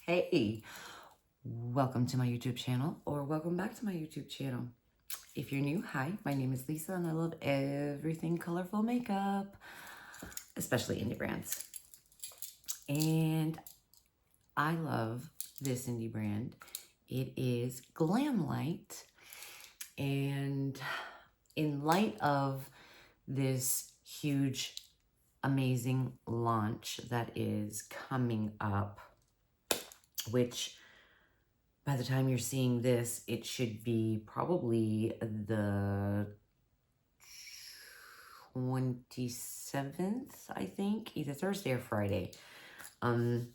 Hey, welcome to my YouTube channel, or welcome back to my YouTube channel. If you're new, hi, my name is Lisa and I love everything colorful makeup, especially indie brands. And I love this indie brand. It is GLAMLITE. And in light of this huge, amazing launch that is coming up, which by the time you're seeing this, it should be probably the 27th, I think, either Thursday or Friday. And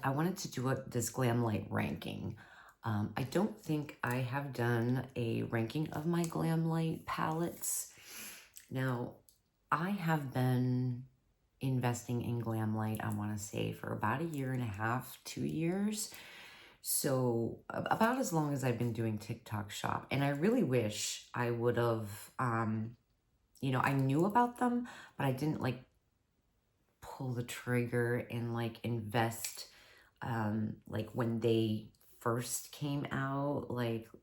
I wanted to do this GLAMLITE ranking. I don't think I have done a ranking of my GLAMLITE palettes. Now, I have been investing in GLAMLITE, I want to say, for about a year and a half, 2 years. So about as long as I've been doing TikTok shop. And I really wish I would have, I knew about them, but I didn't pull the trigger and invest, when they first came out,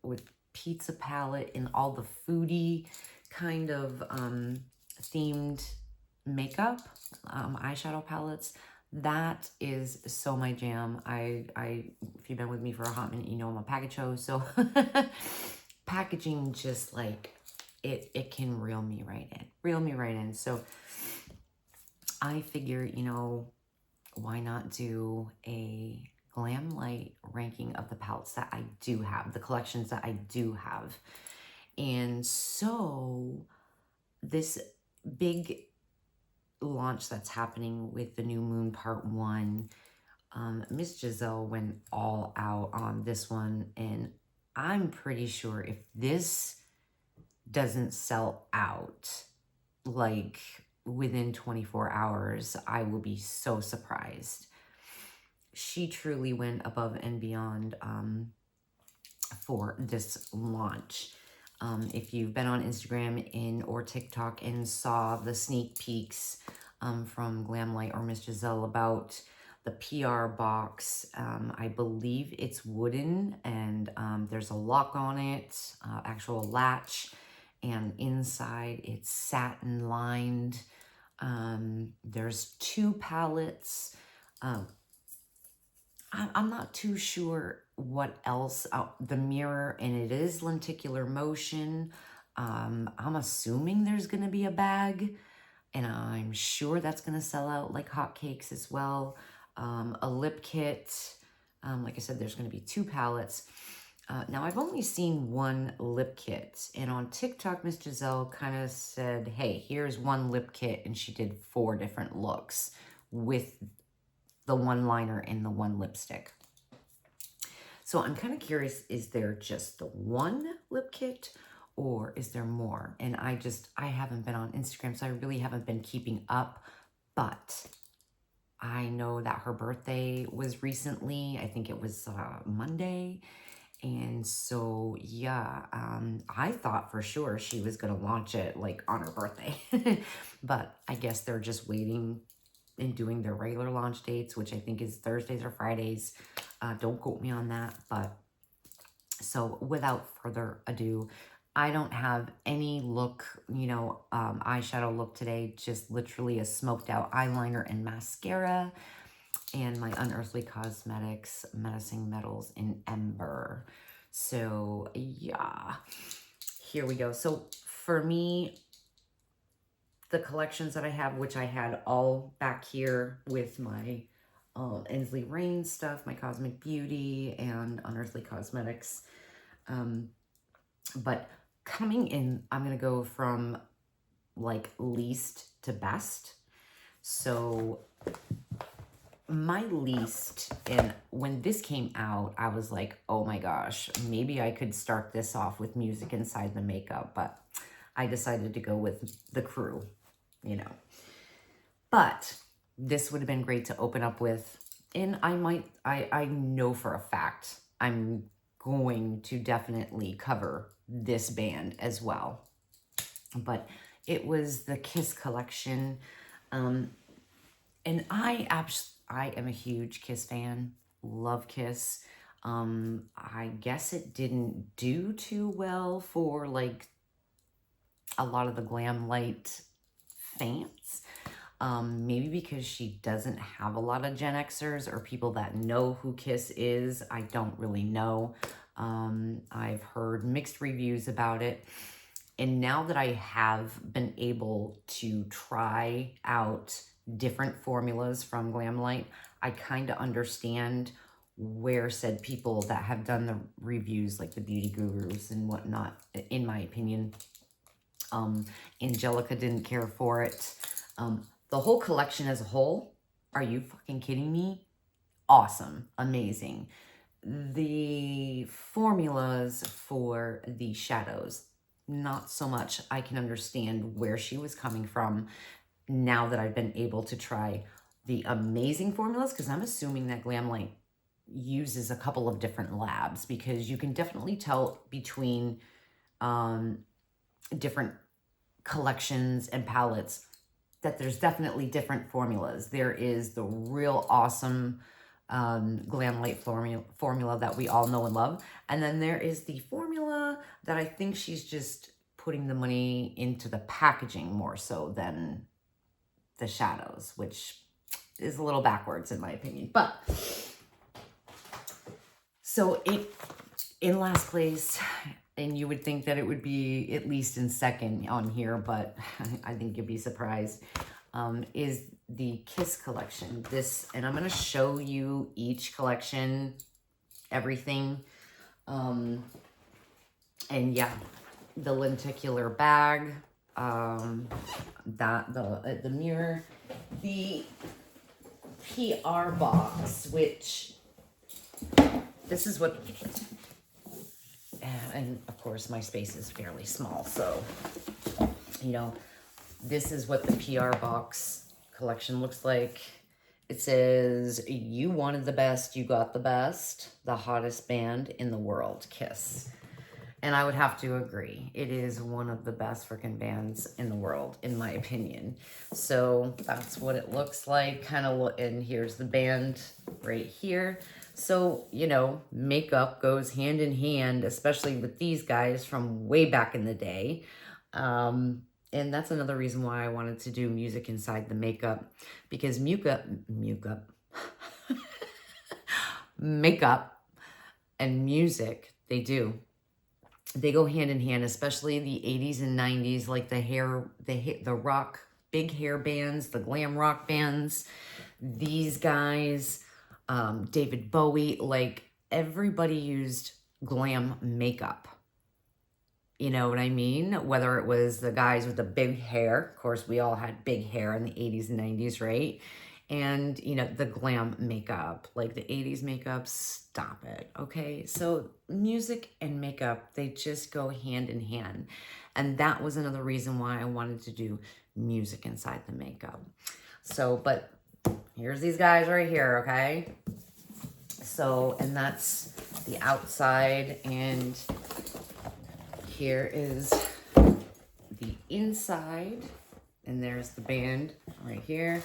with Pizza Palette and all the foodie kind of themed makeup, eyeshadow palettes. That is so my jam. If you've been with me for a hot minute, you know I'm a package hoe. So packaging just it can reel me right in. So I figure, why not do a GLAMLITE ranking of the palettes that I do have, the collections that I do have. And so this big launch that's happening with the New Moon Part 1, Miss Giselle went all out on this one, and I'm pretty sure if this doesn't sell out within 24 hours, I will be so surprised. She truly went above and beyond for this launch. If you've been on Instagram or TikTok and saw the sneak peeks from GLAMLITE or Miss Giselle about the PR box, I believe it's wooden and there's a lock on it, actual latch, and inside it's satin lined. There's 2 palettes. I'm not too sure what else. The mirror, and it is lenticular motion. I'm assuming there's going to be a bag, and I'm sure that's going to sell out like hotcakes as well. A lip kit. Like I said, there's going to be 2 palettes. Now, I've only seen 1 lip kit, and on TikTok, Miss Giselle kind of said, hey, here's 1 lip kit, and she did 4 different looks with the 1 liner and the 1 lipstick. So I'm kind of curious, is there just the 1 lip kit or is there more? And I haven't been on Instagram, so I really haven't been keeping up, but I know that her birthday was recently. I think it was Monday. And so, yeah, I thought for sure she was going to launch it on her birthday, but I guess they're just waiting and doing their regular launch dates, which I think is Thursdays or Fridays. Don't quote me on that. But so without further ado, I don't have any look, eyeshadow look today, just literally a smoked out eyeliner and mascara and my Unearthly Cosmetics Menacing Metals in Ember. So yeah, here we go. So for me, the collections that I have, which I had all back here with my Ensley Rain stuff, my Cosmic Beauty and Unearthly Cosmetics. But coming in, I'm going to go from least to best. So my least, and when this came out, I was like, oh my gosh, maybe I could start this off with music inside the makeup, but I decided to go with The Crew, But this would have been great to open up with, and I know for a fact I'm going to definitely cover this band as well. But it was the Kiss collection, and I I am a huge Kiss fan. Love Kiss. I guess it didn't do too well for like a lot of the Glamlite fans. Maybe because she doesn't have a lot of Gen Xers or people that know who Kiss is. I don't really know. I've heard mixed reviews about it. And now that I have been able to try out different formulas from Glamlite, I kind of understand where said people that have done the reviews, like the beauty gurus and whatnot, in my opinion. Angelica didn't care for it. The whole collection as a whole, are you fucking kidding me? Awesome. Amazing. The formulas for the shadows, not so much. I can understand where she was coming from now that I've been able to try the amazing formulas, because I'm assuming that Glamlite uses a couple of different labs, because you can definitely tell between different collections and palettes that there's definitely different formulas. There is the real awesome Glamlite formula that we all know and love. And then there is the formula that I think she's just putting the money into the packaging more so than the shadows, which is a little backwards in my opinion. But so in last place, and you would think that it would be at least in second on here, but I think you'd be surprised, is the Kiss collection. This, and I'm going to show you each collection, everything. And yeah, the lenticular bag, the mirror, the PR box, which this is what, and of course my space is fairly small, so, you know, this is what the PR box collection looks like. It says, you wanted the best, you got the best, the hottest band in the world, Kiss. And I would have to agree. It is one of the best freaking bands in the world, in my opinion. So that's what it looks like. Kind of look, and here's the band right here. So, you know, makeup goes hand in hand, especially with these guys from way back in the day. And that's another reason why I wanted to do music inside the makeup, because makeup and music, they go hand in hand, especially in the 80s and 90s, like the rock, big hair bands, the glam rock bands, these guys, David Bowie, like everybody used glam makeup. You know what I mean? Whether it was the guys with the big hair, of course, we all had big hair in the 80s and 90s, right? And, you know, the glam makeup, like the 80s makeup, stop it, okay? So music and makeup, they just go hand in hand. And that was another reason why I wanted to do music inside the makeup. So, but here's these guys right here, okay? So, and that's the outside, and here is the inside, and there's the band right here.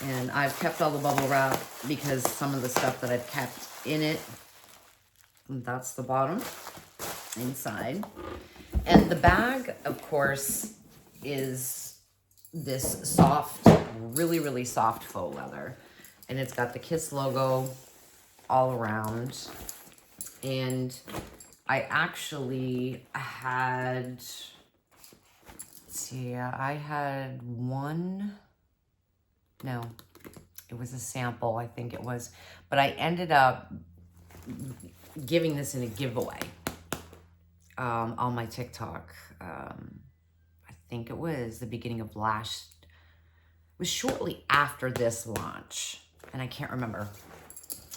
And I've kept all the bubble wrap because some of the stuff that I've kept in it, that's the bottom, inside. And the bag, of course, is this soft, really, really soft faux leather. And it's got the Kiss logo all around. And I actually had, let's see, I had one, no, it was a sample, I think it was. But I ended up giving this in a giveaway on my TikTok. I think it was the beginning of it was shortly after this launch. And I can't remember.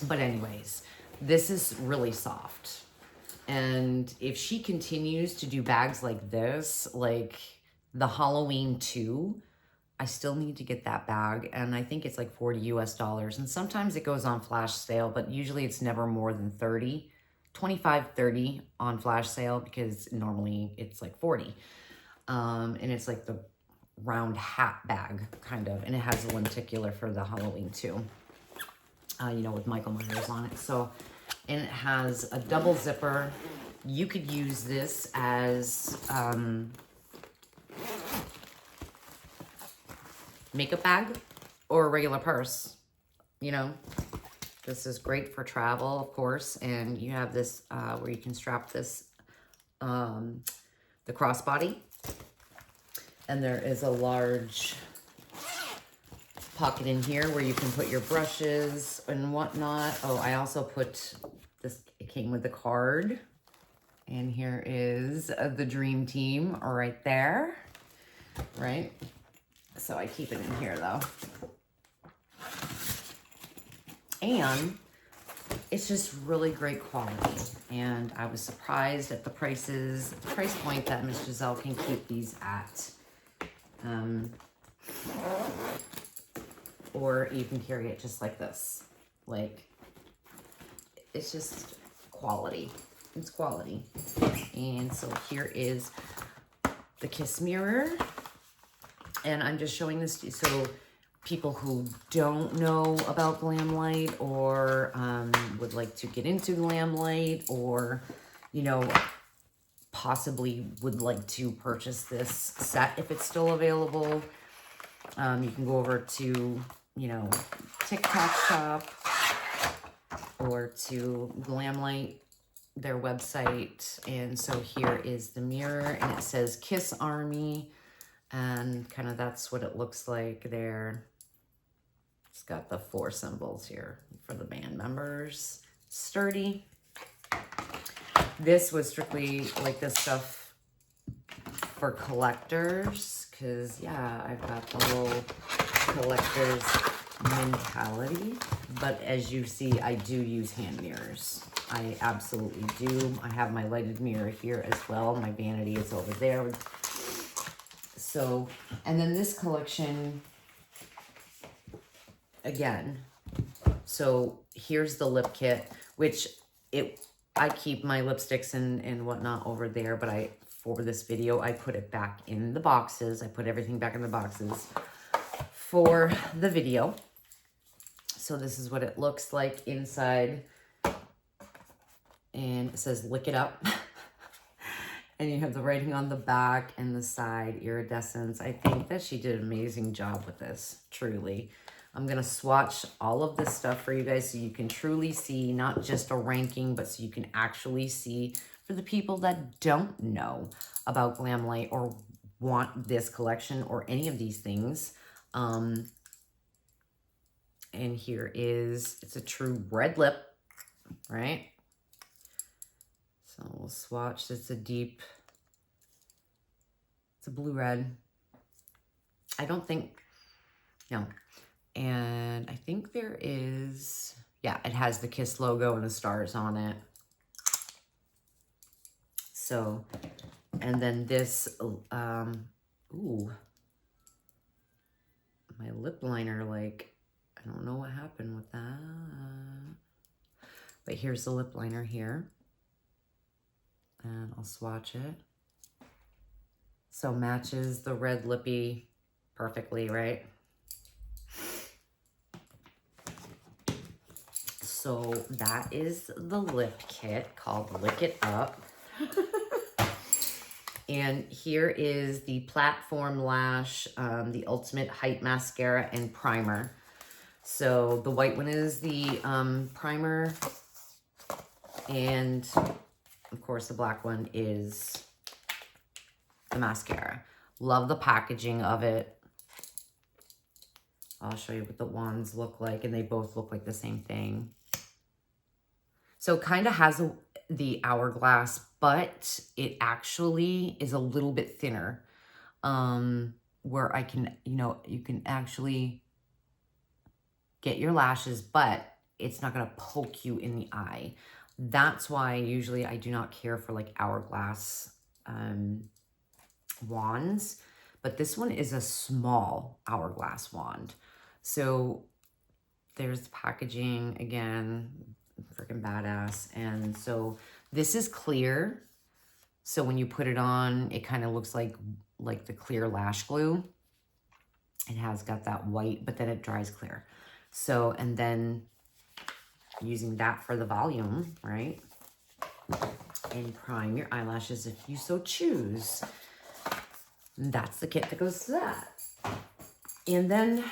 But anyways, this is really soft. And if she continues to do bags like this, like the Halloween 2, I still need to get that bag. And I think it's like $40 US. And sometimes it goes on flash sale, but usually it's never more than 30, 25, 30 on flash sale, because normally it's like 40. And it's like the round hat bag kind of, and it has a lenticular for the Halloween 2. you know, with Michael Myers on it. So, and it has a double zipper. You could use this as makeup bag or a regular purse, you know. This is great for travel, of course, and you have this where you can strap this, the crossbody, and there is a large pocket in here where you can put your brushes and whatnot. Oh, I also put this, it came with the card, and here is the dream team right there, right? So I keep it in here though. And it's just really great quality. And I was surprised at the price point that Miss Giselle can keep these at. Or you can carry it just like this. Like, it's just quality. It's quality. And so here is the Kiss mirror. And I'm just showing this to you. So people who don't know about GlamLite or would like to get into GlamLite, or, you know, possibly would like to purchase this set if it's still available. You can go over to, you know, TikTok shop or to GlamLite, their website. And so here is the mirror, and it says Kiss Army, and kind of that's what it looks like there. It's got the 4 symbols here for the band members. Sturdy. This was strictly like this stuff for collectors, because yeah, I've got the whole collector's mentality. But as you see, I do use hand mirrors. I absolutely do. I have my lighted mirror here as well. My vanity is over there. So, and then this collection, again, so here's the lip kit, which I keep my lipsticks and whatnot over there, but for this video, I put it back in the boxes. I put everything back in the boxes for the video. So this is what it looks like inside. And it says, lick it up. And you have the writing on the back and the side, iridescence. I think that she did an amazing job with this, truly. I'm going to swatch all of this stuff for you guys so you can truly see, not just a ranking, but so you can actually see, for the people that don't know about GlamLite or want this collection or any of these things. And here is, it's a true red lip, right? So we'll swatch. It's a deep, it's a blue-red. I don't think, no. And I think there is, yeah, it has the Kiss logo and the stars on it. So, and then this, ooh, my lip liner, like, I don't know what happened with that. But here's the lip liner here. And I'll swatch it. So matches the red lippy perfectly, right? So that is the lip kit called Lick It Up. And here is the Platform Lash, the Ultimate Height Mascara and Primer. So the white one is the primer, and of course the black one is the mascara. Love the packaging of it. I'll show you what the wands look like, and they both look like the same thing. So it kind of has the hourglass, but it actually is a little bit thinner, where I can, you know, you can actually get your lashes, but it's not going to poke you in the eye. That's why usually I do not care for like hourglass wands, but this one is a small hourglass wand. So there's the packaging again, freaking badass. And so this is clear. So when you put it on, it kind of looks like the clear lash glue. It has got that white, but then it dries clear. So, and then using that for the volume, right? And prime your eyelashes if you so choose. And that's the kit that goes to that. And then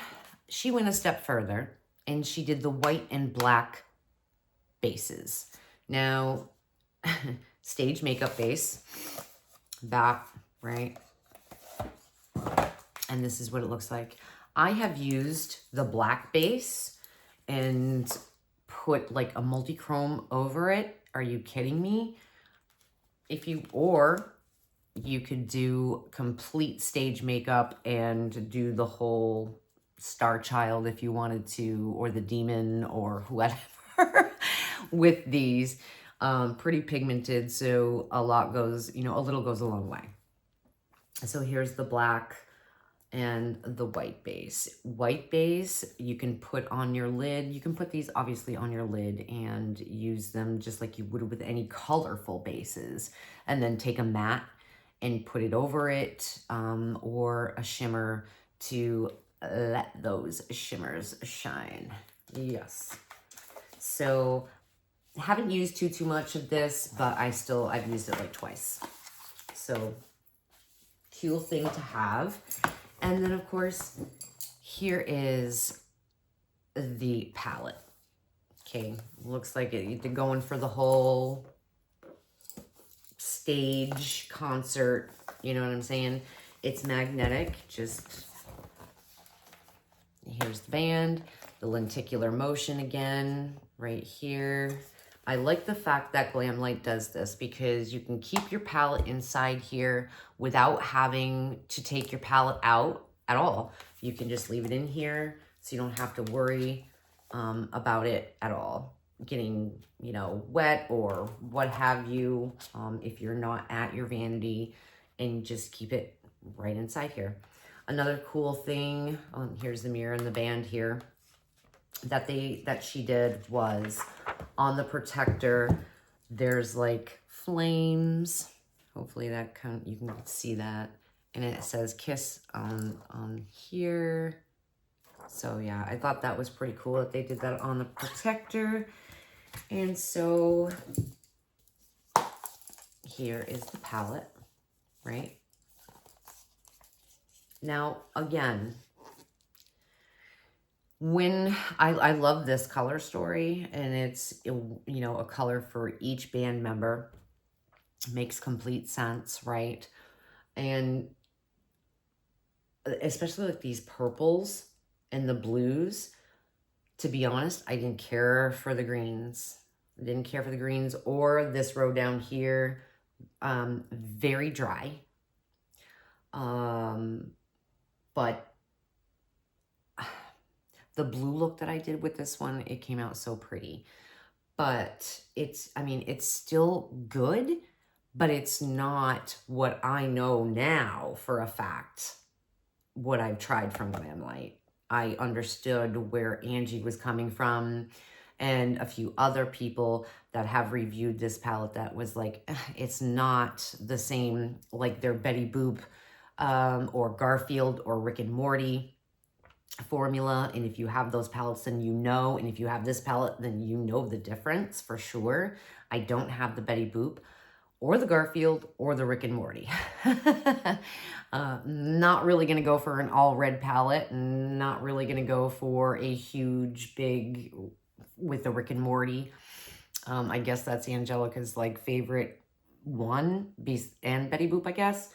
she went a step further and she did the white and black bases. Now, stage makeup base, that, right? And this is what it looks like. I have used the black base and put like a multi-chrome over it. Are you kidding me? Or you could do complete stage makeup and do the whole Star Child if you wanted to, or the demon or whatever with these. Pretty pigmented, so a lot goes, you know, a little goes a long way. So here's the black and the white base. White base you can put on your lid. You can put these obviously on your lid and use them just like you would with any colorful bases. And then take a matte and put it over it, or a shimmer to let those shimmers shine. Yes. So haven't used too much of this, but I've used it like twice. So cool thing to have. And then of course, here is the palette. Okay, looks like they're going for the whole stage concert, you know what I'm saying? It's magnetic, just here's the band, the lenticular motion again, right here. I like the fact that GlamLite does this because you can keep your palette inside here without having to take your palette out at all. You can just leave it in here so you don't have to worry about it at all getting, you know, wet or what have you, if you're not at your vanity, and just keep it right inside here. Another cool thing, here's the mirror and the band here, that she did was on the protector, there's like flames. Hopefully that you can see that. And it says kiss on here. So yeah, I thought that was pretty cool that they did that on the protector. And so here is the palette, right? Now, again, when I love this color story, and it's, you know, a color for each band member, makes complete sense, right? And especially like these purples and the blues, to be honest, I didn't care for the greens. I didn't care for the greens or this row down here. Very dry. But the blue look that I did with this one, it came out so pretty. But it's, I mean, it's still good, but it's not what I know now for a fact, what I've tried from GlamLite. I understood where Angie was coming from, and a few other people that have reviewed this palette that was like, it's not the same, like their Betty Boop or Garfield or Rick and Morty formula. And if you have those palettes, then you know, and if you have this palette, then you know the difference for sure. I don't have the Betty Boop or the Garfield or the Rick and Morty. Not really going to go for an all red palette, and not really going to go for a huge big with the Rick and Morty. I guess that's Angelica's like favorite one, and Betty Boop, I guess.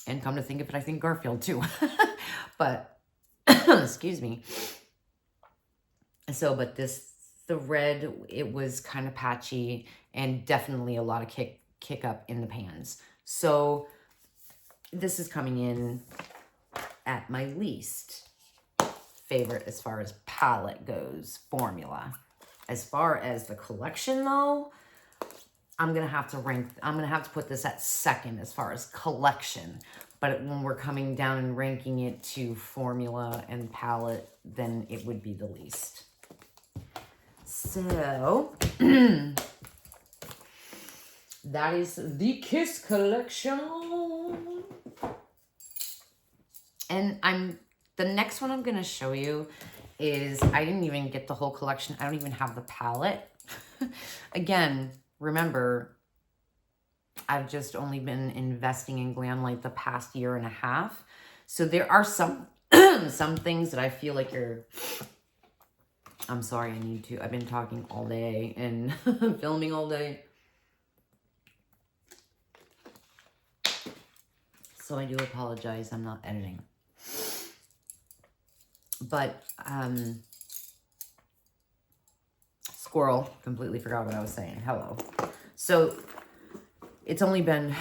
And come to think of it, I think Garfield too. But excuse me. So, but the red, it was kind of patchy and definitely a lot of kick up in the pans. So this is coming in at my least favorite as far as palette goes, formula. As far as the collection though, I'm going to have to put this at second as far as collection. But when we're coming down and ranking it to formula and palette, then it would be the least. So, that is the Kiss collection. And the next one I'm going to show you is I didn't even get the whole collection. I don't even have the palette. Again, remember, I've just only been investing in Glamlite the past year and a half. So there are some some things that I feel like I'm sorry, I've been talking all day and filming all day. So I do apologize, I'm not editing. But, squirrel, completely forgot what I was saying. Hello. So it's only been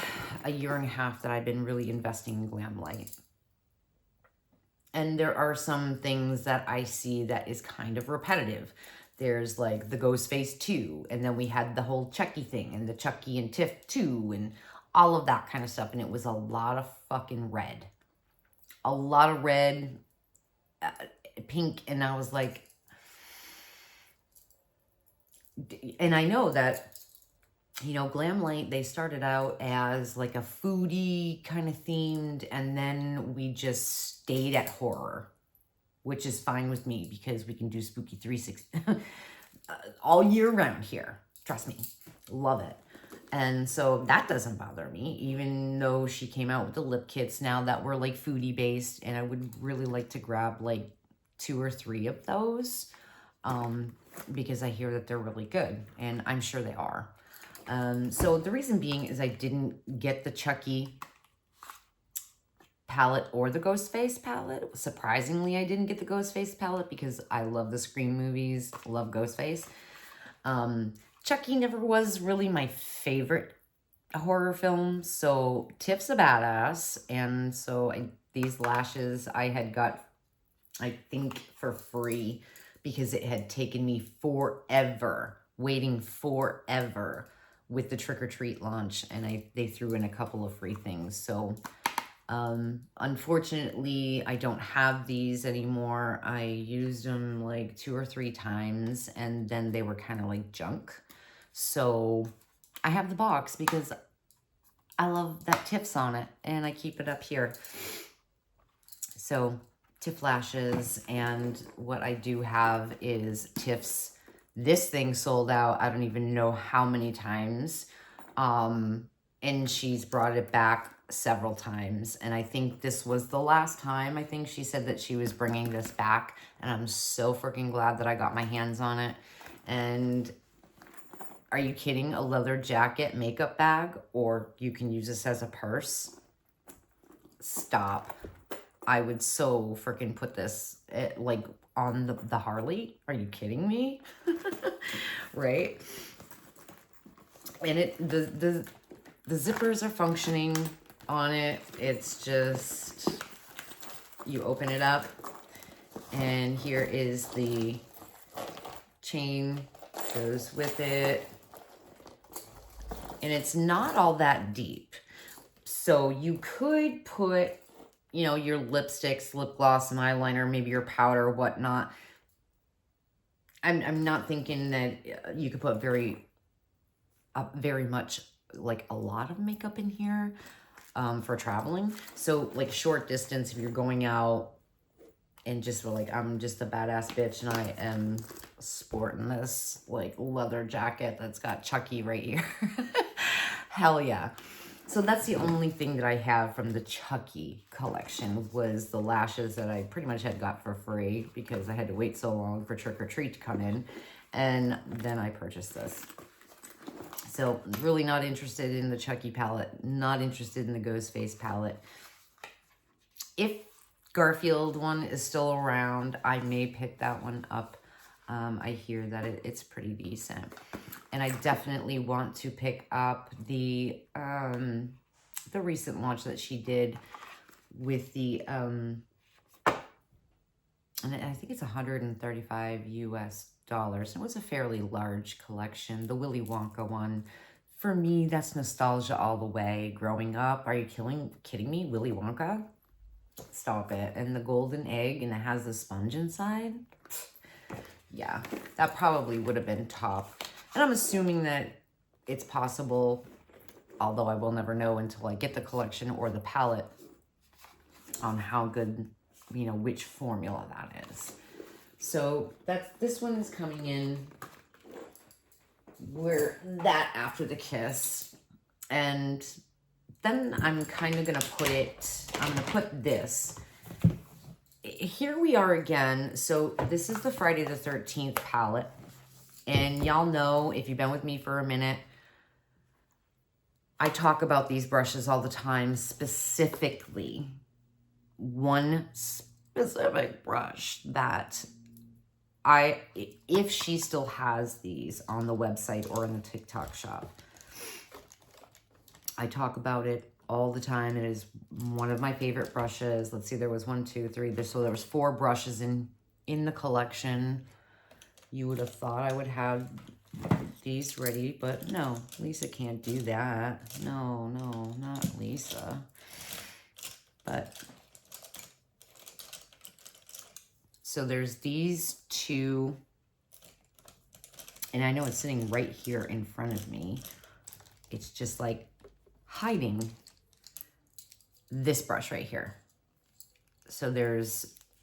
a year and a half that I've been really investing in Glamlite. And there are some things that I see that is kind of repetitive. There's like the Ghostface 2, and then we had the whole Chucky thing, and the Chucky and Tiff 2, and all of that kind of stuff. And it was a lot of fucking red. A lot of red, pink, and I was like... And I know that, you know, Glamlite, they started out as like a foodie kind of themed, and then we just stayed at horror, which is fine with me because we can do Spooky 360 all year round here. Trust me. Love it. And so that doesn't bother me, even though she came out with the lip kits now that were like foodie based, and I would really like to grab like 2 or 3 of those because I hear that they're really good, and I'm sure they are. So the reason being is I didn't get the Chucky palette or the Ghostface palette. Surprisingly, I didn't get the Ghostface palette because I love the Scream movies, love Ghostface. Chucky never was really my favorite horror film, so Tiff's a badass, and so these lashes I had got, I think, for free because it had taken me forever, waiting forever with the Trick or Treat launch, and they threw in a couple of free things. So unfortunately, I don't have these anymore. I used them like 2 or 3 times, and then they were kind of like junk. So I have the box because I love that Tiff's on it, and I keep it up here. So Tiff lashes, and what I do have is Tiff's. This thing sold out, I don't even know how many times, and she's brought it back several times, and I think this was the last time. I think she said that she was bringing this back, and I'm so freaking glad that I got my hands on it. And are you kidding? A leather jacket makeup bag, or you can use this as a purse? Stop. I would so freaking put this like on the Harley. Are you kidding me? Right? And the zippers are functioning on it. It's just, you open it up, and here is the chain, goes with it. And it's not all that deep. So you could put, you know, your lipsticks, lip gloss, and eyeliner, maybe your powder, whatnot. I'm not thinking that you could put very much, like a lot of makeup in here for traveling. So like short distance, if you're going out and just like, I'm just a badass bitch and I am sporting this like leather jacket that's got Chucky right here. Hell yeah. So that's the only thing that I have from the Chucky collection was the lashes that I pretty much had got for free because I had to wait so long for Trick or Treat to come in. And then I purchased this. So really not interested in the Chucky palette, not interested in the Ghostface palette. If Garfield one is still around, I may pick that one up. I hear that it's pretty decent. And I definitely want to pick up the recent launch that she did with the, and I think it's 135 US dollars. It was a fairly large collection, the Willy Wonka one. For me, that's nostalgia all the way. Growing up, are you kidding me? Willy Wonka? Stop it. And the golden egg, and it has the sponge inside. Yeah, that probably would have been top. And I'm assuming that it's possible, although I will never know until I get the collection or the palette, on how good, you know, which formula that is. So this one is coming in where that after the kiss. And then I'm kind of going to I'm going to put this. Here we are again. So this is the Friday the 13th palette. And y'all know, if you've been with me for a minute, I talk about these brushes all the time, specifically one specific brush that if she still has these on the website or in the TikTok shop, I talk about it all the time. It is one of my favorite brushes. Let's see, there was 1, 2, 3. So there was 4 brushes in the collection. You would have thought I would have these ready, but no, Lisa can't do that. No, not Lisa. But so there's these 2, and I know it's sitting right here in front of me. It's just like hiding this brush right here. So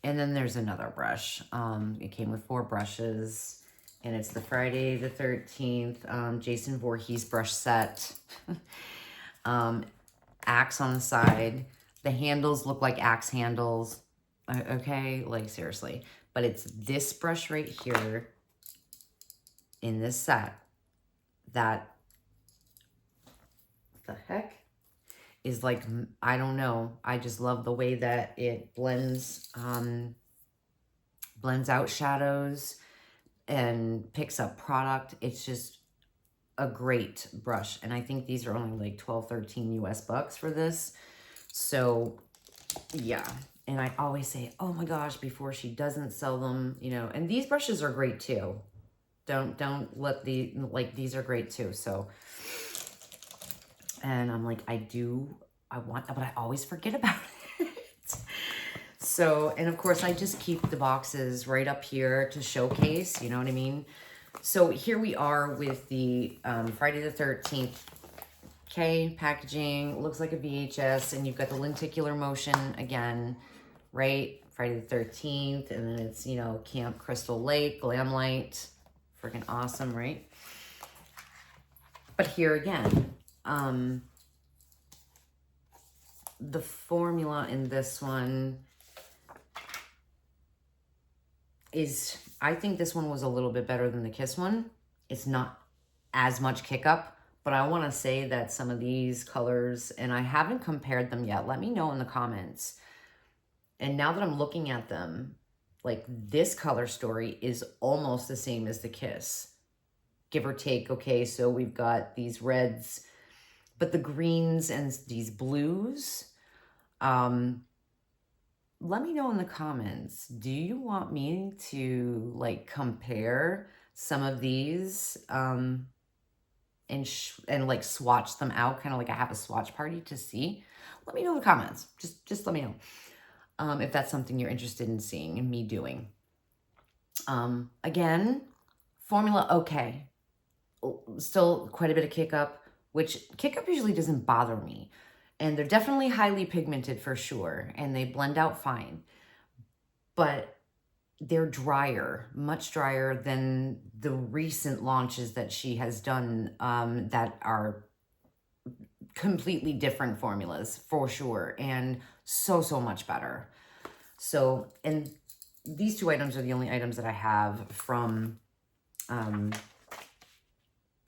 and then there's another brush. It came with 4 brushes, and it's the Friday the 13th Jason Voorhees brush set. Axe on the side. The handles look like axe handles. Okay, like seriously. But it's this brush right here in this set that the heck is like, I don't know. I just love the way that it blends out shadows and picks up product. It's just a great brush. And I think these are only like 12, 13 US bucks for this. So yeah. And I always say, oh my gosh, before she doesn't sell them, you know, and these brushes are great too. Don't let these are great too. So, and I'm like, I want, but I always forget about it. So, and of course I just keep the boxes right up here to showcase, you know what I mean? So here we are with the Friday the 13th. Okay, packaging, looks like a VHS, and you've got the lenticular motion again, right? Friday the 13th, and then it's, you know, Camp Crystal Lake, GLAMLITE. Freaking awesome, right? But here again, the formula in this one is, I think this one was a little bit better than the Kiss one. It's not as much kick up, but I want to say that some of these colors, and I haven't compared them yet. Let me know in the comments. And now that I'm looking at them, like this color story is almost the same as the Kiss, give or take. Okay, so we've got these reds, but the greens and these blues. Let me know in the comments, do you want me to like compare some of these and like swatch them out, kind of like I have a swatch party to see? Let me know in the comments. Just let me know if that's something you're interested in seeing and me doing. Again, formula okay. Still quite a bit of kick up, which kick up usually doesn't bother me. And they're definitely highly pigmented for sure, and they blend out fine. But they're drier, much drier than the recent launches that she has done that are completely different formulas for sure, and so much better. So, and these 2 items are the only items that I have from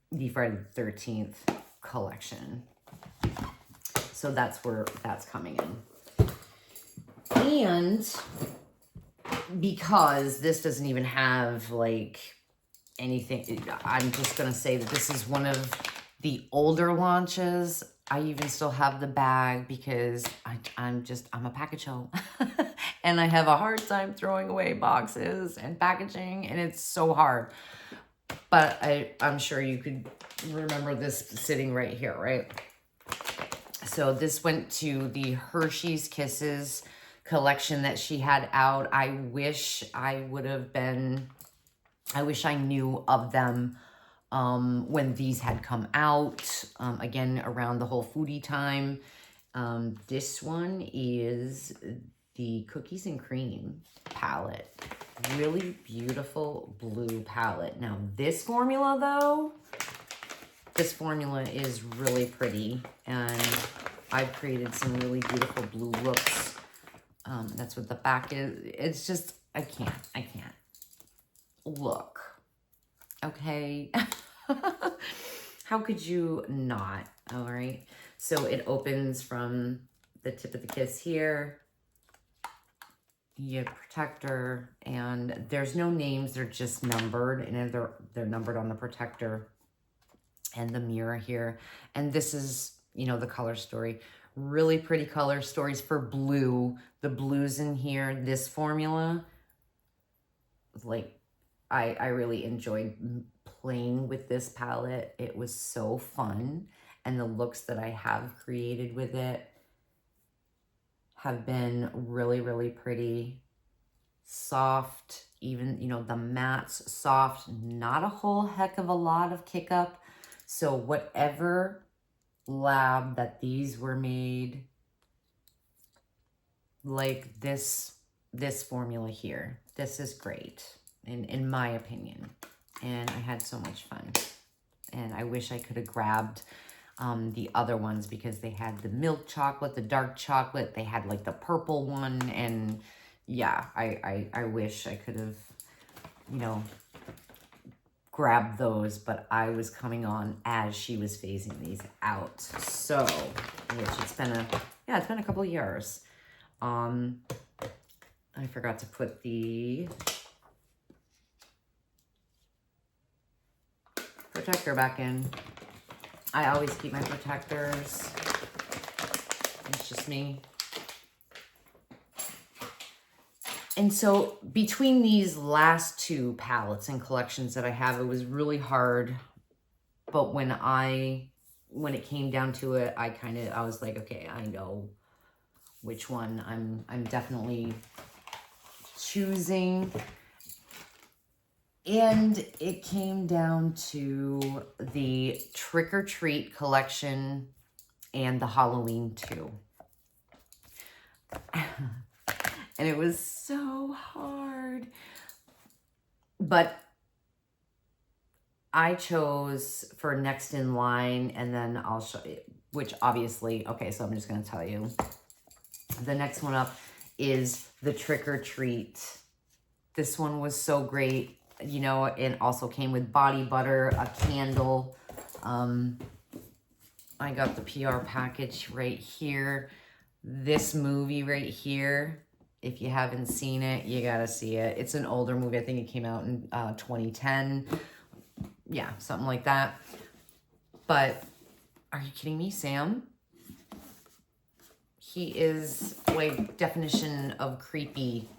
the Friday the 13th collection. So that's where that's coming in. And because this doesn't even have like anything, I'm just going to say that this is one of the older launches. I even still have the bag because I'm a package hoe. And I have a hard time throwing away boxes and packaging, and it's so hard. But I'm sure you could remember this sitting right here, right? So this went to the Hershey's Kisses collection that she had out. I wish I knew of them when these had come out, again, around the whole foodie time. This one is the Cookies and Cream palette. really beautiful blue palette. Now this formula though, this formula is really pretty, and I've created some really beautiful blue looks. That's what the back is. It's just, I can't. Look, okay? How could you not? All right. So it opens from the tip of the kiss here. You have protector, and there's no names. They're just numbered, and they're numbered on the protector and the mirror here. And this is, you know, the color story. Really pretty color stories for blue. The blues in here, this formula, like, I really enjoyed playing with this palette. It was so fun. And the looks that I have created with it have been really, really pretty. Soft, even, you know, the mattes soft, not a whole heck of a lot of kick up. So whatever lab that these were made, like this formula here, this is great in my opinion. And I had so much fun. And I wish I could have grabbed the other ones, because they had the milk chocolate, the dark chocolate, they had like the purple one, and yeah, I wish I could have, you know, grabbed those, but I was coming on as she was phasing these out. So, which it's been a couple of years. I forgot to put the protector back in. I always keep my protectors. It's just me. And so between these last two palettes and collections that I have, it was really hard. But when it came down to it, I was like, okay, I know which one I'm definitely choosing. And it came down to the Trick or Treat collection and the Halloween 2. And it was so hard. But I chose for next in line, and then I'll show you, which obviously, okay, so I'm just going to tell you. The next one up is the Trick or Treat. This one was so great. You know, it also came with body butter, a candle. I got the PR package right here. This movie right here, if you haven't seen it, you gotta see it. It's an older movie. I think it came out in 2010. Yeah, something like that. But are you kidding me, Sam? He is like definition of creepy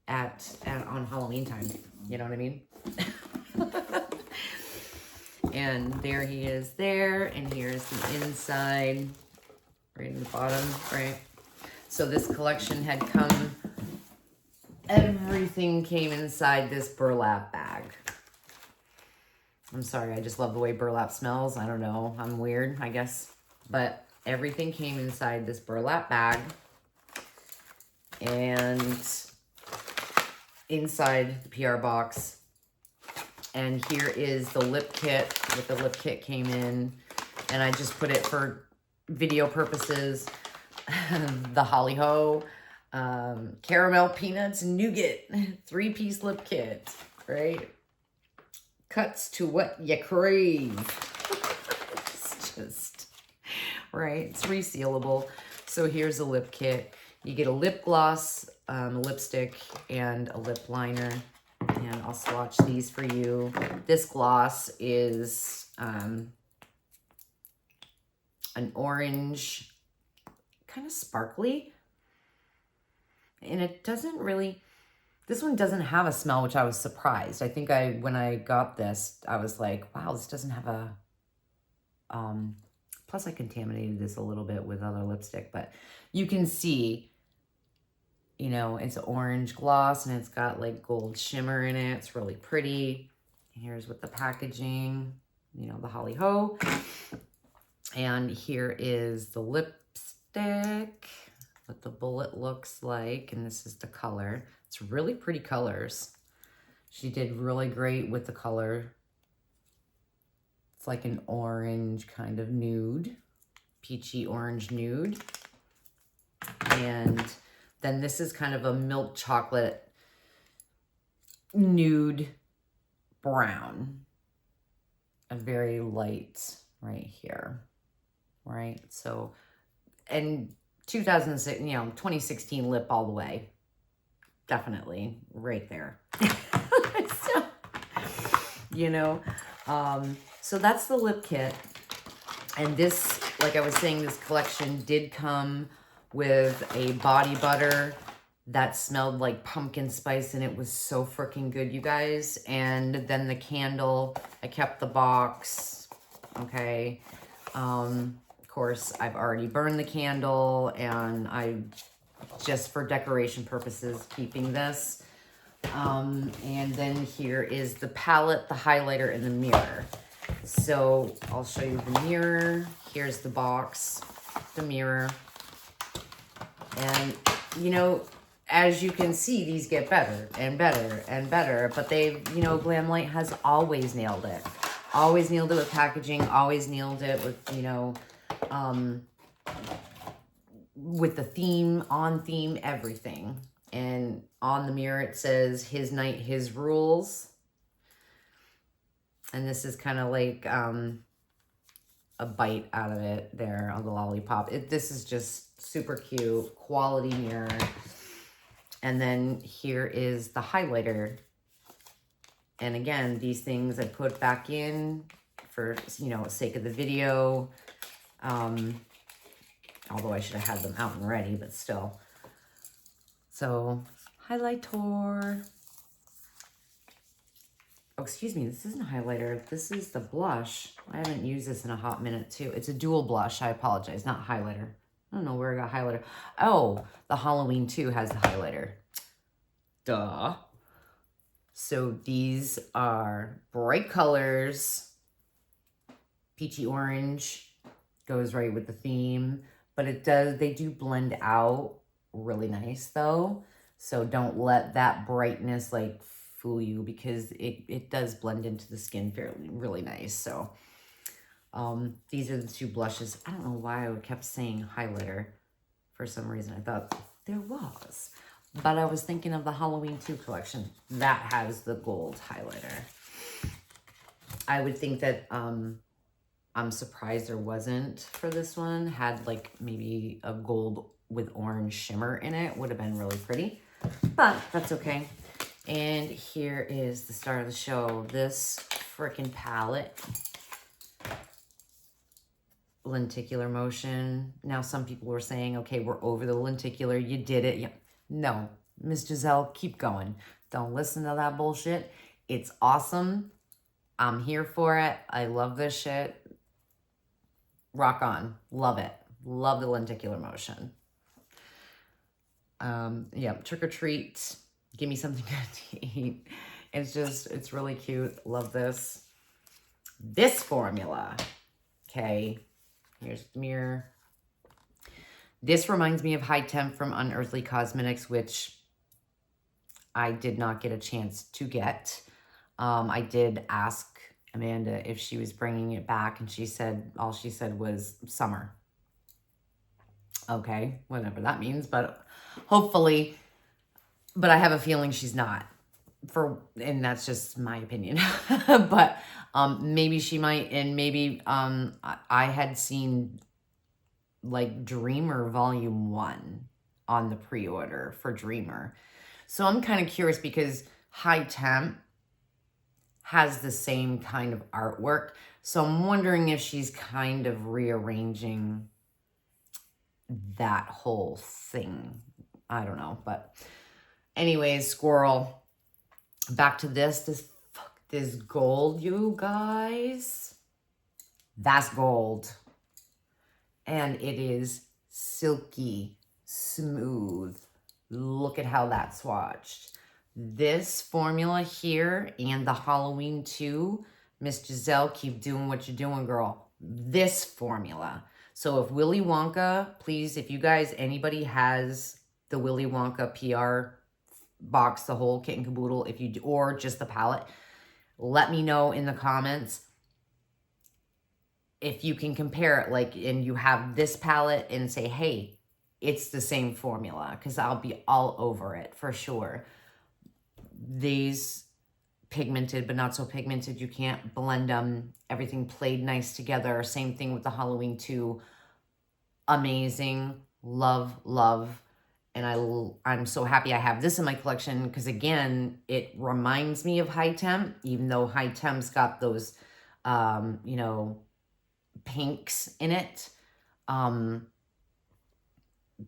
on Halloween time. You know what I mean? And there he is there, and here's the inside, right in the bottom, right? So this collection had come, everything came inside this burlap bag. I'm sorry, I just love the way burlap smells. I don't know, I'm weird, I guess. But everything came inside this burlap bag. And inside the PR box. And here is the lip kit, what the lip kit came in. And I just put it for video purposes. The Holly Ho, caramel peanuts nougat, 3-piece lip kit, right? Cuts to what you crave. It's just, right? It's resealable. So here's a lip kit. You get a lip gloss, a lipstick, and a lip liner. And I'll swatch these for you. This gloss is an orange, kind of sparkly. And it doesn't really, this one doesn't have a smell, which I was surprised. I think when I got this, I was like, wow, this doesn't have a, plus I contaminated this a little bit with other lipstick, but you can see, you know, it's orange gloss and it's got like gold shimmer in it. It's really pretty. Here's what the packaging, you know, the Holly Ho. And here is the lipstick, what the bullet looks like. And this is the color. It's really pretty colors. She did really great with the color. It's like an orange kind of nude, peachy orange nude. And then this is kind of a milk chocolate nude brown. A very light right here, right? So, and 2006, 2016 lip all the way. Definitely right there. So, so that's the lip kit. And this, like I was saying, this collection did come with a body butter that smelled like pumpkin spice, and it was so freaking good, you guys. And then the candle, I kept the box, okay. Of course, I've already burned the candle, and I just for decoration purposes keeping this. And then here is the palette, the highlighter, and the mirror. So I'll show you the mirror. Here's the box, the mirror. And, as you can see, these get better and better and better. But they've, GLAMLITE has always nailed it. Always nailed it with packaging. Always nailed it with, with the theme, on theme, everything. And on the mirror it says, his night, his rules. And this is kind of like a bite out of it there on the lollipop. This is just super cute, quality mirror. And then here is the highlighter. And again, these things I put back in for, sake of the video. Although I should have had them out and ready, but still. So, highlighter. Oh, excuse me, this isn't a highlighter. This is the blush. I haven't used this in a hot minute, too. It's a dual blush. I apologize, not highlighter. I don't know where I got highlighter. Oh, the Halloween 2 has the highlighter. Duh. So these are bright colors. Peachy orange goes right with the theme. But they do blend out really nice, though. So don't let that brightness, fool you, because it does blend into the skin really nice. So these are the two blushes. I don't know why I kept saying highlighter for some reason. I thought there was, but I was thinking of the Halloween 2 collection that has the gold highlighter. I would think that I'm surprised there wasn't for this one. Had maybe a gold with orange shimmer in it, would have been really pretty, but that's okay. And here is the star of the show, this freaking palette. Lenticular motion. Now some people were saying, okay, we're over the lenticular, you did it. Yeah. No, Miss Giselle, keep going. Don't listen to that bullshit. It's awesome. I'm here for it. I love this shit. Rock on. Love it. Love the lenticular motion. Yeah, trick or treat. Give me something good to eat. It's really cute. Love this. This formula. Okay. Here's the mirror. This reminds me of High Temp from Unearthly Cosmetics, which I did not get a chance to get. I did ask Amanda if she was bringing it back, and all she said was summer. Okay, whatever that means, but hopefully, but I have a feeling she's not, and that's just my opinion. But maybe she might, and maybe I had seen Dreamer Volume 1 on the pre-order for Dreamer. So I'm kind of curious because High Temp has the same kind of artwork. So I'm wondering if she's kind of rearranging that whole thing. I don't know, but anyways, squirrel. Back to this gold, you guys. That's gold. And it is silky, smooth. Look at how that's swatched. This formula here and the Halloween 2, Miss Giselle, keep doing what you're doing, girl. This formula. So if Willy Wonka, please, if you guys, anybody has the Willy Wonka PR box, the whole kit and caboodle, if you do, or just the palette. Let me know in the comments if you can compare it, like, and you have this palette and say, hey, it's the same formula, because I'll be all over it for sure. These pigmented, but not so pigmented, you can't blend them. Everything played nice together. Same thing with the Halloween 2. Amazing. Love, love. And I'm so happy I have this in my collection, because again, it reminds me of High Temp, even though High Temp's got those, you know, pinks in it.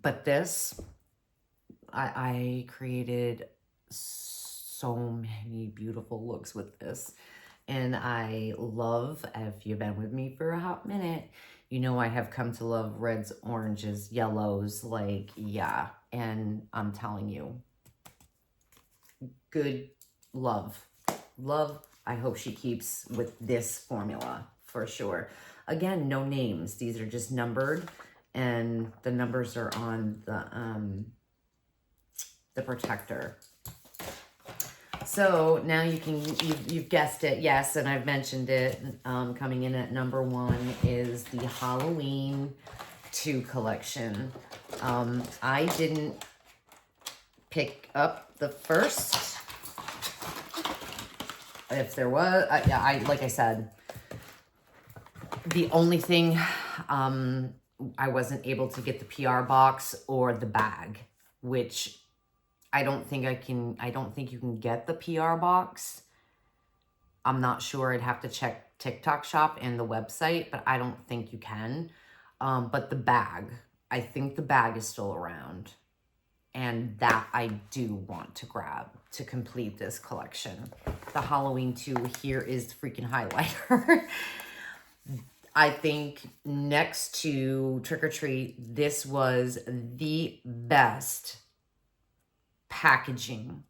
But this, I created so many beautiful looks with this. And I love, if you've been with me for a hot minute, you know I have come to love reds, oranges, yellows, like, yeah. And I'm telling you, good love. Love, I hope she keeps with this formula for sure. Again, no names. These are just numbered, and the numbers are on the protector. So now you've guessed it, yes, and I've mentioned it. Coming in at number 1 is the Halloween 2 collection. I didn't pick up the first. If there was, yeah, like I said, the only thing, I wasn't able to get the PR box or the bag, which I don't think you can get the PR box. I'm not sure. I'd have to check TikTok shop and the website, but I don't think you can. But the bag, I think the bag is still around. And that I do want to grab to complete this collection. The Halloween 2, here is the freaking highlighter. I think next to Trick or Treat, this was the best packaging.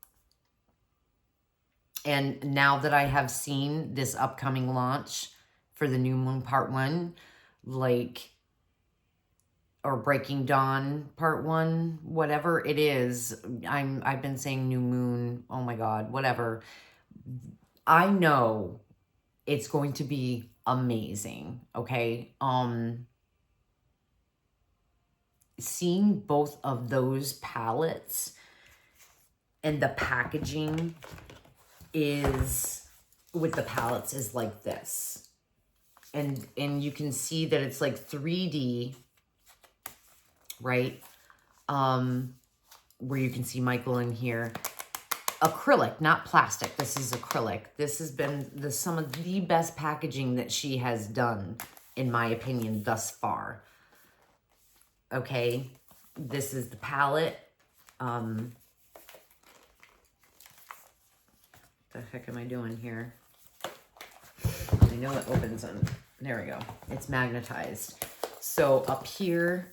And now that I have seen this upcoming launch for the New Moon Part 1, like, or Breaking Dawn Part 1, whatever it is, I've been saying New Moon, oh my God, whatever. I know it's going to be amazing, okay? Seeing both of those palettes and the packaging is, with the palettes, is like this. And you can see that it's like 3D, right? Where you can see Michael in here. Acrylic, not plastic. This is acrylic. This has been some of the best packaging that she has done, in my opinion, thus far. Okay, this is the palette. The heck am I doing here? I know it opens on, there we go. It's magnetized. So up here,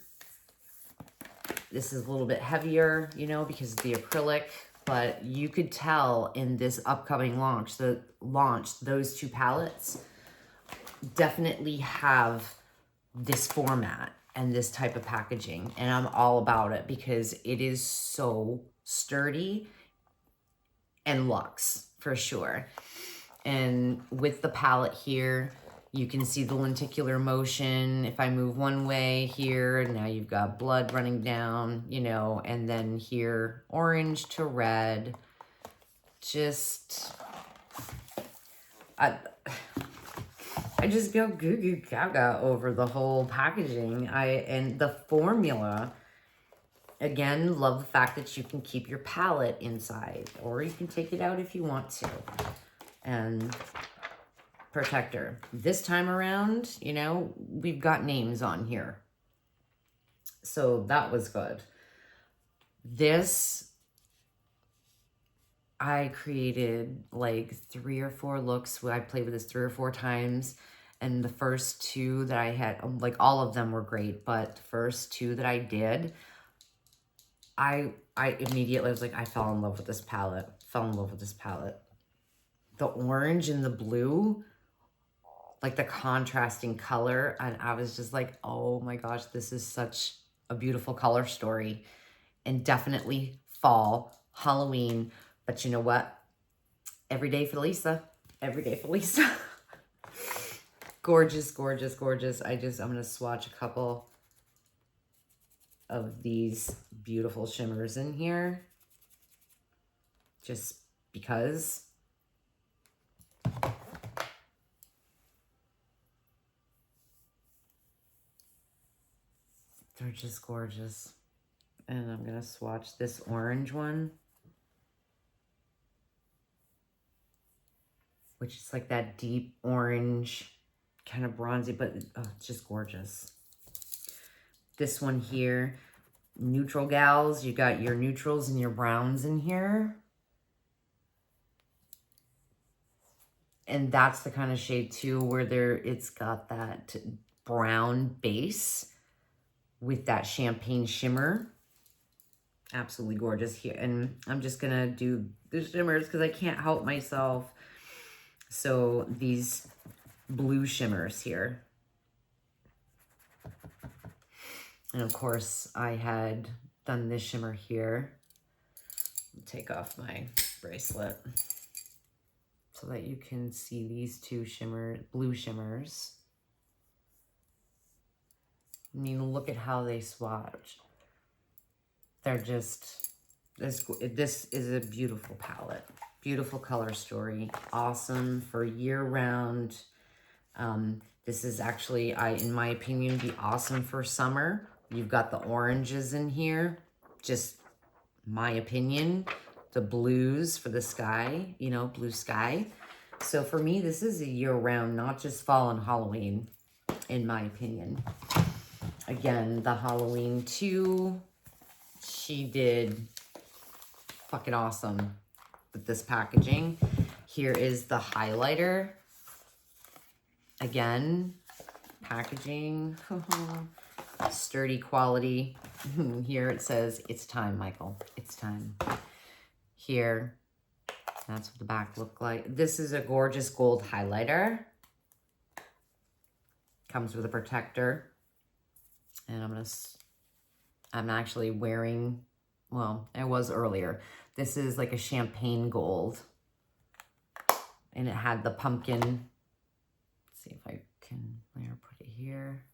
this is a little bit heavier, you know, because of the acrylic, but you could tell in this upcoming launch, those 2 palettes definitely have this format and this type of packaging, and I'm all about it because it is so sturdy and luxe for sure. And with the palette here, you can see the lenticular motion. If I move one way here, now you've got blood running down, you know, and then here, orange to red. Just, I just go goo goo gaga over the whole packaging. And the formula, again, love the fact that you can keep your palette inside, or you can take it out if you want to. And protector. This time around, you know, we've got names on here. So that was good. This, I created like 3 or 4 looks. I played with this 3 or 4 times. And the first 2 that I had, like, all of them were great, but the first 2 that I did, I immediately was like, I fell in love with this palette. The orange and the blue, like the contrasting color, and I was just like, oh my gosh, this is such a beautiful color story, and definitely fall Halloween. But you know what? Every day for Lisa. Every day for Lisa. Gorgeous, gorgeous, gorgeous. I'm going to swatch a couple of these beautiful shimmers in here. Just because. They're just gorgeous. And I'm going to swatch this orange one, which is like that deep orange, kind of bronzy, but oh, it's just gorgeous. This one here, neutral gals. You got your neutrals and your browns in here. And that's the kind of shade too where it's got that brown base with that champagne shimmer. Absolutely gorgeous here. And I'm just gonna do the shimmers because I can't help myself. So these blue shimmers here. And of course I had done this shimmer here. Take off my bracelet so that you can see these two blue shimmers. I mean, look at how they swatch. They're just, this is a beautiful palette. Beautiful color story. Awesome for year-round. This is actually, in my opinion, be awesome for summer. You've got the oranges in here. Just my opinion. The blues for the sky, you know, blue sky. So for me, this is a year-round, not just fall and Halloween, in my opinion. Again, the Halloween 2, she did fucking awesome with this packaging. Here is the highlighter. Again, packaging, sturdy quality. Here it says, it's time, Michael, it's time. Here, that's what the back looked like. This is a gorgeous gold highlighter. Comes with a protector. And I'm actually wearing, well, it was earlier. This is like a champagne gold. And it had the pumpkin. Let's see if I can put it here.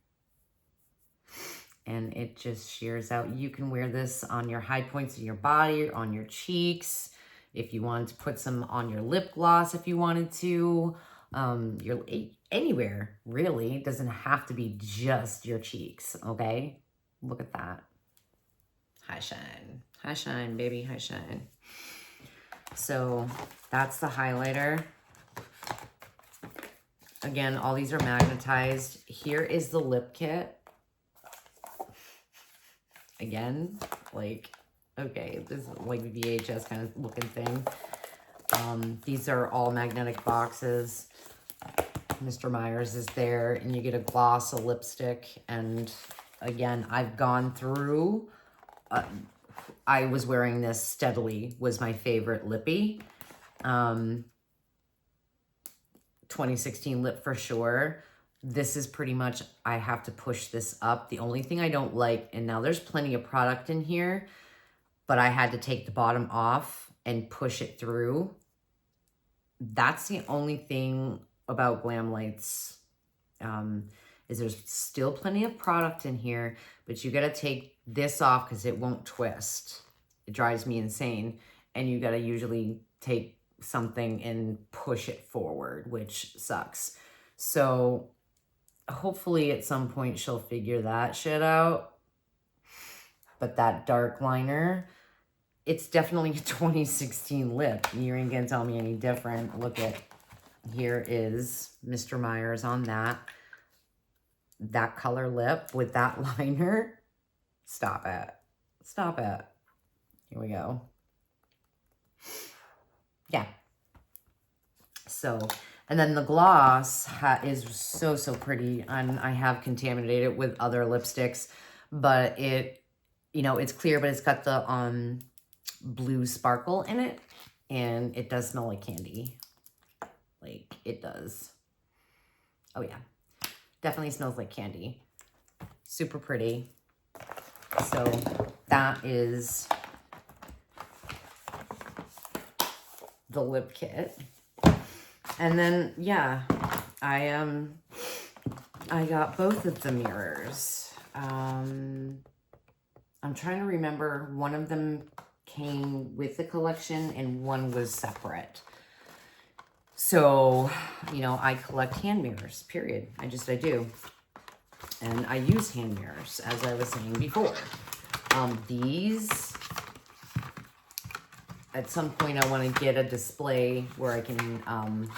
And it just shears out. You can wear this on your high points of your body, on your cheeks. If you wanted to put some on your lip gloss, if you wanted to. Anywhere, really. It doesn't have to be just your cheeks, okay? Look at that. High shine. High shine, baby, high shine. So that's the highlighter. Again, all these are magnetized. Here is the lip kit. Again, like, okay, this is like VHS kind of looking thing. These are all magnetic boxes. Mr. Myers is there, and you get a gloss, a lipstick, and again, I've gone through, I was wearing this steadily, was my favorite lippy. 2016 lip for sure. This is pretty much, I have to push this up. The only thing I don't like, and now there's plenty of product in here, but I had to take the bottom off and push it through. That's the only thing about GlamLites, is there's still plenty of product in here, but you got to take this off because it won't twist. It drives me insane. And you got to usually take something and push it forward, which sucks. So hopefully at some point she'll figure that shit out. But that dark liner, it's definitely a 2016 lip. You ain't gonna tell me any different. Look at, here is Mr. Myers on that. That color lip with that liner. Stop it. Stop it. Here we go. Yeah. So, and then the gloss is so pretty. And I have contaminated it with other lipsticks, but it, you know, it's clear, but it's got the blue sparkle in it, and it does smell like candy. Like, it does. Oh yeah, definitely smells like candy. Super pretty. So that is the lip kit. And then, yeah, I got both of the mirrors. I'm trying to remember, one of them came with the collection and one was separate. So, you know, I collect hand mirrors, period. I do. And I use hand mirrors, as I was saying before. These, at some point I want to get a display where I can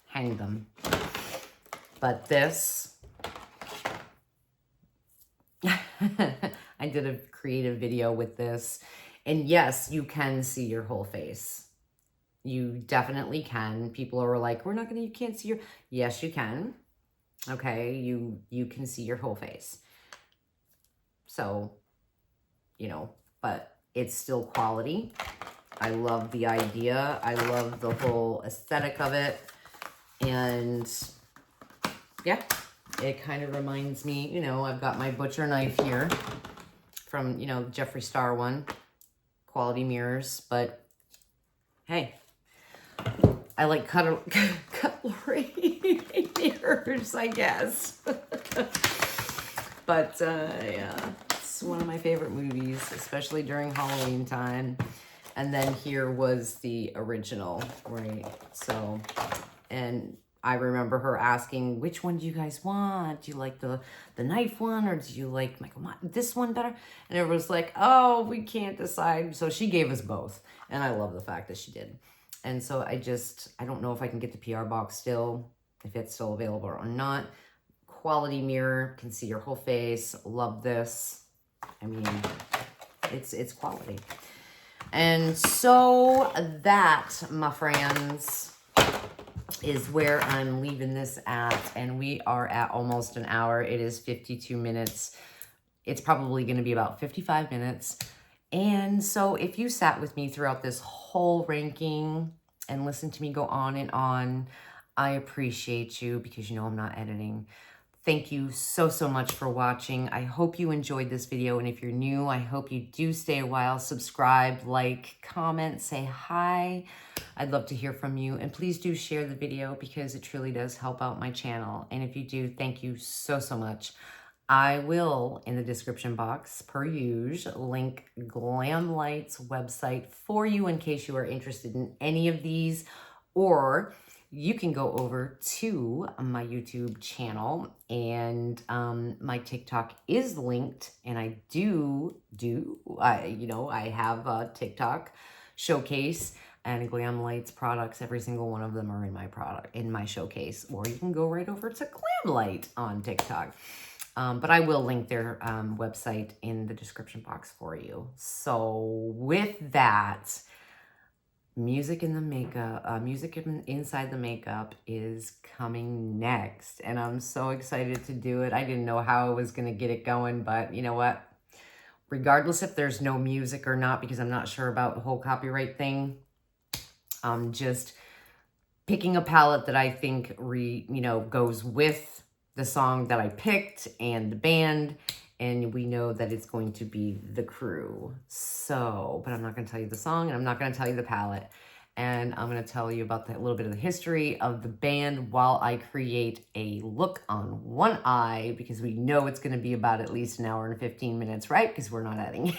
hang them. But this, I did a creative video with this. And yes, you can see your whole face. You definitely can. People are like, we're not gonna, you can't see your, yes, you can. Okay, you can see your whole face. So, you know, but it's still quality. I love the idea. I love the whole aesthetic of it. And yeah, it kind of reminds me, you know, I've got my butcher knife here from, you know, Jeffree Star one. Quality mirrors, but hey, I like cutlery mirrors, I guess. But yeah, it's one of my favorite movies, especially during Halloween time. And then here was the original, right? So, and I remember her asking, which one do you guys want? Do you like the knife one, or do you like this one better? And it was like, oh, we can't decide. So she gave us both. And I love the fact that she did. And so I don't know if I can get the PR box still, if it's still available or not. Quality mirror, can see your whole face. Love this. I mean, it's quality. And so that, my friends, is where I'm leaving this at. And we are at almost an hour. It is 52 minutes. It's probably going to be about 55 minutes. And so if you sat with me throughout this whole ranking and listened to me go on and on, I appreciate you, because you know I'm not editing. Thank you so, so much for watching. I hope you enjoyed this video. And if you're new, I hope you do stay a while. Subscribe, like, comment, say hi. I'd love to hear from you. And please do share the video, because it truly does help out my channel. And if you do, thank you so, so much. I will, in the description box, per usual, link GLAMLITE's website for you in case you are interested in any of these, or you can go over to my YouTube channel, and my TikTok is linked, and I I have a TikTok showcase, and GLAMLITE's products, every single one of them are in my showcase, or you can go right over to GLAMLITE on TikTok. But I will link their website in the description box for you. So with that, music in the makeup, inside the makeup is coming next. And I'm so excited to do it. I didn't know how I was going to get it going, but you know what? Regardless if there's no music or not, because I'm not sure about the whole copyright thing, I'm just picking a palette that I think goes with the song that I picked and the band, and we know that it's going to be The Crew. So, but I'm not going to tell you the song, and I'm not going to tell you the palette, and I'm going to tell you about that little bit of the history of the band while I create a look on one eye, because we know it's going to be about at least an hour and 15 minutes, right? Because we're not adding.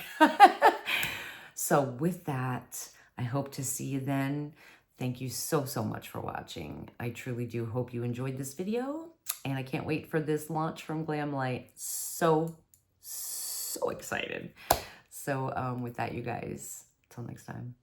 So with that, I hope to see you then. Thank you so, so much for watching. I truly do hope you enjoyed this video, and I can't wait for this launch from GLAMLITE. So, so excited. So with that, you guys, till next time.